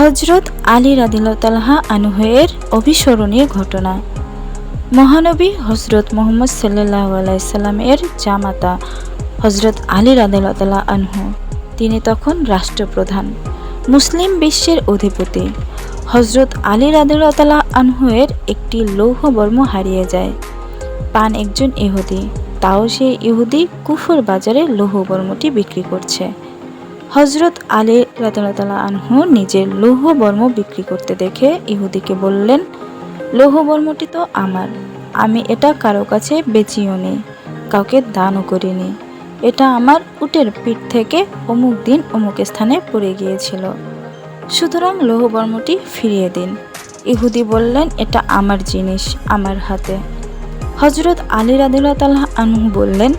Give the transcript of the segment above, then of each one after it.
হযরত আলী রাদিয়াল্লাহু আনহু এর অবিস্মরণীয় ঘটনা। মহানবী হযরত মুহাম্মদ সাল্লাল্লাহু আলাইহি সাল্লাম এর জামাতা হযরত আলী রাদিয়াল্লাহু আনহু, তিনি তখন রাষ্ট্রপ্রধান, মুসলিম বিশ্বের অধিপতি। হযরত আলী রাদিয়াল্লাহু আনহু এর একটি লৌহবর্ম হারিয়ে যায়, পান একজন ইহুদি, তাও সেই ইহুদি কুফর বাজারে লৌহবর্মটি বিক্রি করছে। হযরত আলী রাদিয়াল্লাহু আনহু নিজের লৌহবর্ম বিক্রি করতে দেখে ইহুদিকে বললেন, লৌহবর্মটি তো আমার, আমি এটা কারো কাছে বেচিও নি, কাউকে দানও করিনি। এটা আমার উটের পিঠ থেকে অমুক দিন অমুক স্থানে পড়ে গিয়েছিল, সুতরাং লৌহবর্মটি ফিরিয়ে দিন। ইহুদি বললেন, এটা আমার জিনিস, আমার হাতে। হযরত আলী রাদিয়াল্লাহু আনহু বললেন,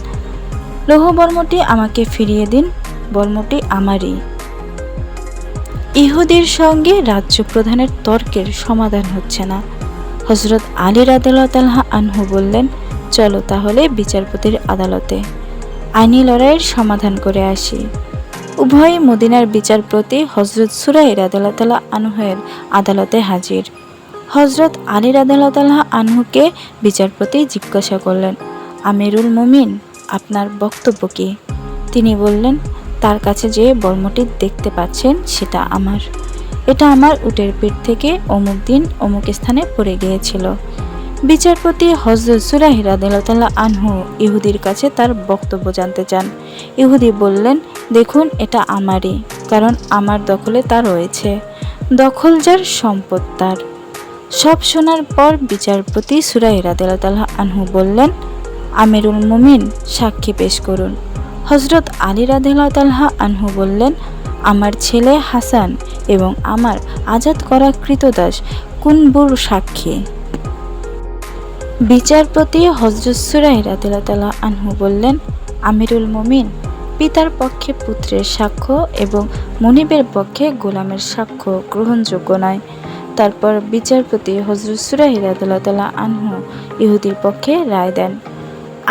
লৌহবর্মটি আমাকে ফিরিয়ে দিন, বর্মটি আমারই। ইহুদির সঙ্গে রাজ্য প্রধানের তর্কের সমাধান হচ্ছে না। হযরত আলী রাদিয়াল্লাহু আনহু বললেন, চলো তাহলে বিচারপতির আদালতে, আইনি লড়াইয়ের সমাধান করে আসি। উভয় মদিনার বিচারপতি হযরত সুরাই রাদিয়াল্লাহু আনহুর আদালতে হাজির। হযরত আলী রাদিয়াল্লাহু আনহুকে বিচারপতি জিজ্ঞাসা করলেন, আমিরুল মুমিন, আপনার বক্তব্য কি? তিনি বললেন, তার কাছে যে বর্মটি দেখতে পাচ্ছেন সেটা আমার, এটা আমার উটের পিঠ থেকে অমুক দিন অমুক স্থানে পড়ে গিয়েছিল। বিচারপতি হযরত সুরাই রাদিয়াল্লাহু আনহু ইহুদির কাছে তার বক্তব্য জানতে চান। ইহুদি বললেন, দেখুন, এটা আমারই, কারণ আমার দখলে তা রয়েছে, দখল যার সম্পদ তার। সব শোনার পর বিচারপতি সুরাই রাদিয়াল্লাহু আনহু বললেন, আমিরুল মুমিন, সাক্ষী পেশ করুন। হযরত আলী রাদিয়াল্লাহু আনহু বললেন, আমার ছেলে হাসান এবং আমার আজাদ করা কৃতদাস কুনবুর সাক্ষী। বিচারপতি হযরত সুরাই রাদিয়াল্লাহু আনহু বললেন, আমিরুল মুমিন, পিতার পক্ষে পুত্রের সাক্ষ্য এবং মনিবের পক্ষে গোলামের সাক্ষ্য গ্রহণযোগ্য নয়। তারপর বিচারপতি হযরত সুরাই রাদিয়াল্লাহু আনহু ইহুদির পক্ষে রায় দেন।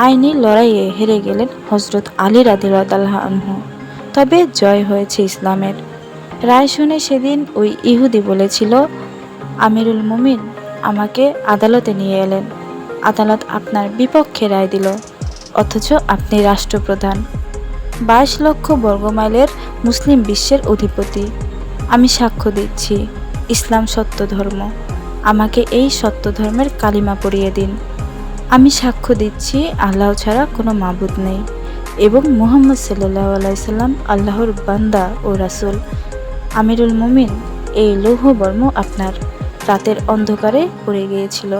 আইনি লড়াইয়ে হেরে গেলেন হযরত আলী রাদিয়াল্লাহু আনহু, তবে জয় হয়েছে ইসলামের। রায় শুনে সেদিন ওই ইহুদি বলেছিল, আমিরুল মুমিন, আমাকে আদালতে নিয়ে এলেন, আদালত আপনার বিপক্ষে রায় দিল, অথচ আপনি রাষ্ট্রপ্রধান, 22 লক্ষ বর্গমাইলের মুসলিম বিশ্বের অধিপতি। আমি সাক্ষ্য দিচ্ছি, ইসলাম সত্য ধর্ম, আমাকে এই সত্য ধর্মের কালিমা পড়িয়ে দিন। আমি সাক্ষ্য দিচ্ছি আল্লাহ ছাড়া কোনো মাবুদ নেই এবং মুহাম্মদ সাল্লাল্লাহু আলাইহি সাল্লাম আল্লাহর বান্দা ও রাসূল। আমিরুল মুমিন, এই লৌহবর্ম আপনার, রাতের অন্ধকারে পড়ে গিয়েছিল।